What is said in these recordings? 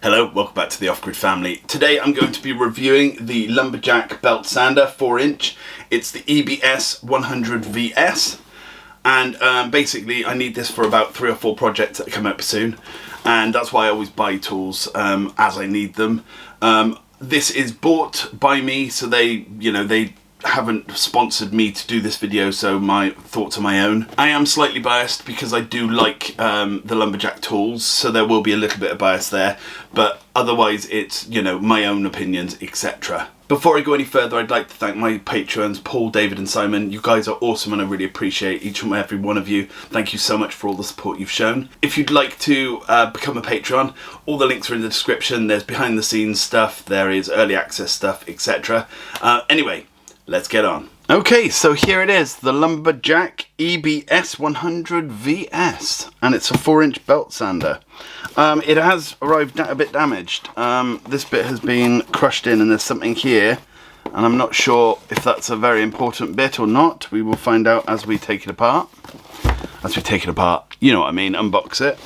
Hello, welcome back to the Off-Grid family. Today I'm going to be reviewing the Lumberjack belt sander 4-inch. It's the EBS 100 VS, and basically I need this for about 3 or 4 projects that come up soon, and that's why I always buy tools as I need them. This is bought by me, so they haven't sponsored me to do this video, so my thoughts are my own. I am slightly biased because I do like the Lumberjack tools, so there will be a little bit of bias there, but otherwise it's, my own opinions, etc. Before I go any further, I'd like to thank my patrons, Paul, David and Simon. You guys are awesome and I really appreciate each and every one of you. Thank you so much for all the support you've shown. If you'd like to become a patron, all the links are in the description. There's behind the scenes stuff, there is early access stuff, etc. Anyway, let's get on. Okay, so here it is, the Lumberjack EBS 100 VS, and it's a 4-inch belt sander. It has arrived a bit damaged. This bit has been crushed in and there's something here, and I'm not sure if that's a very important bit or not. We will find out as we take it apart. You know what I mean, unbox it.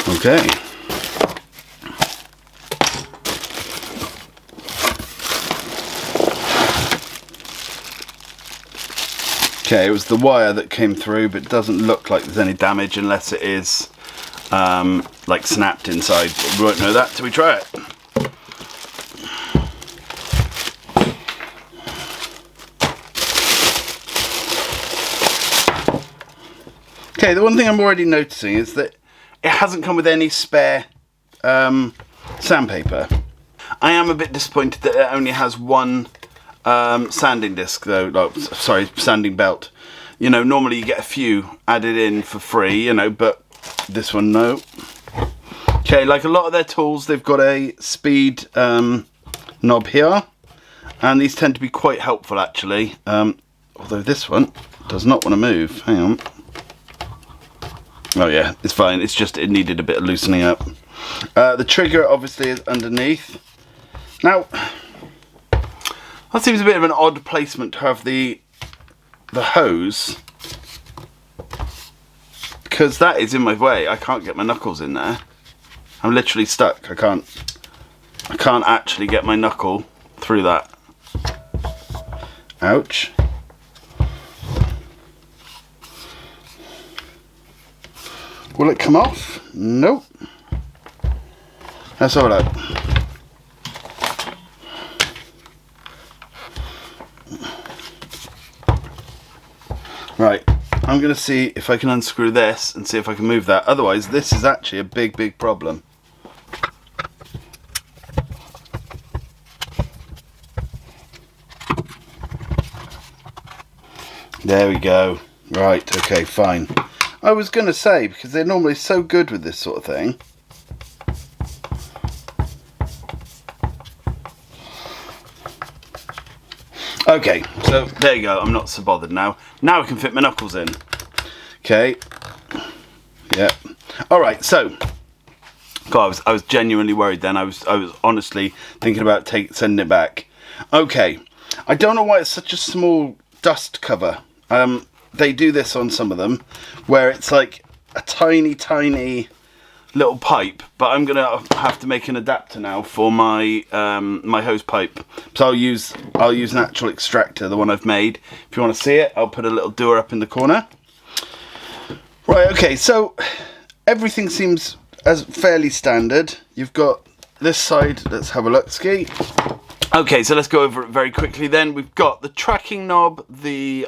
Okay. Okay, it was the wire that came through, but it doesn't look like there's any damage unless it is like snapped inside. But we won't know that till we try it. Okay, the one thing I'm already noticing is that it hasn't come with any spare sandpaper. I am a bit disappointed that it only has one sanding disc though, sanding belt. Normally you get a few added in for free, but this one, no. Okay, like a lot of their tools, they've got a speed knob here, and these tend to be quite helpful actually, although this one does not want to move. Hang on. Oh yeah, it's fine. It's just it needed a bit of loosening up. The trigger obviously is underneath. Now, that seems a bit of an odd placement to have the hose, because that is in my way. I can't get my knuckles in there. I'm literally stuck. I can't actually get my knuckle through that. Ouch. Will it come off? Nope. Let's have a look. Right, I'm going to see if I can unscrew this and see if I can move that. Otherwise, this is actually a big problem. There we go. Right, okay, fine. I was going to say, because they're normally so good with this sort of thing. Okay, so there you go. I'm not so bothered now. Now I can fit my knuckles in. Okay. Yep. All right. So, God, I was genuinely worried then. I was honestly thinking about sending it back. Okay. I don't know why it's such a small dust cover. They do this on some of them, where it's like a tiny little pipe, but I'm gonna have to make an adapter now for my my hose pipe. So I'll use an actual extractor, the one I've made. If you want to see it, I'll put a little doer up in the corner. Right, okay, so everything seems as fairly standard. You've got this side. Let's have a look, ski. Okay, so let's go over it very quickly then. We've got the tracking knob, the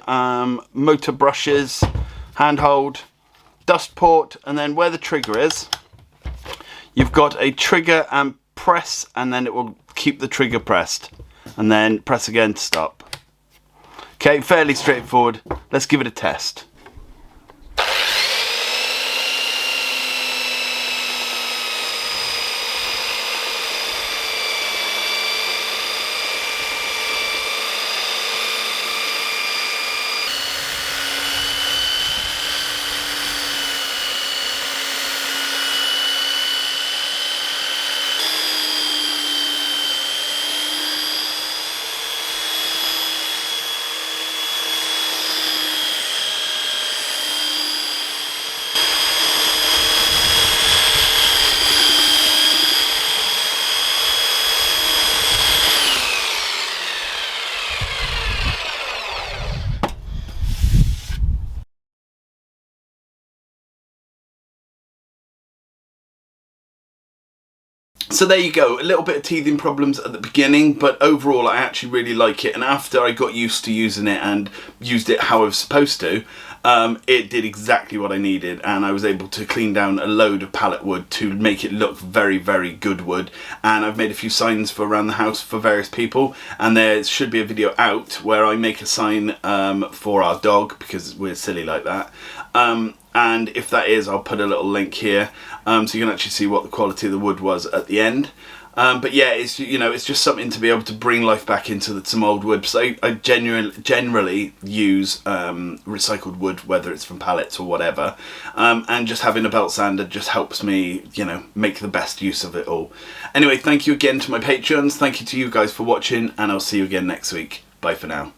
motor brushes, handhold, dust port, and then where the trigger is, you've got a trigger and press, and then it will keep the trigger pressed, and then press again to stop. Okay, fairly straightforward. Let's give it a test. So there you go, a little bit of teething problems at the beginning, but overall I actually really like it. And after I got used to using it and used it how I was supposed to, it did exactly what I needed, and I was able to clean down a load of pallet wood to make it look very, very good wood. And I've made a few signs for around the house for various people, and there should be a video out where I make a sign for our dog, because we're silly like that. And if that is, I'll put a little link here, so you can actually see what the quality of the wood was at the end. But yeah, it's, you know, it's just something to be able to bring life back into some old wood. So I generally use recycled wood, whether it's from pallets or whatever. And just having a belt sander just helps me, you know, make the best use of it all. Anyway, thank you again to my Patreons. Thank you to you guys for watching, and I'll see you again next week. Bye for now.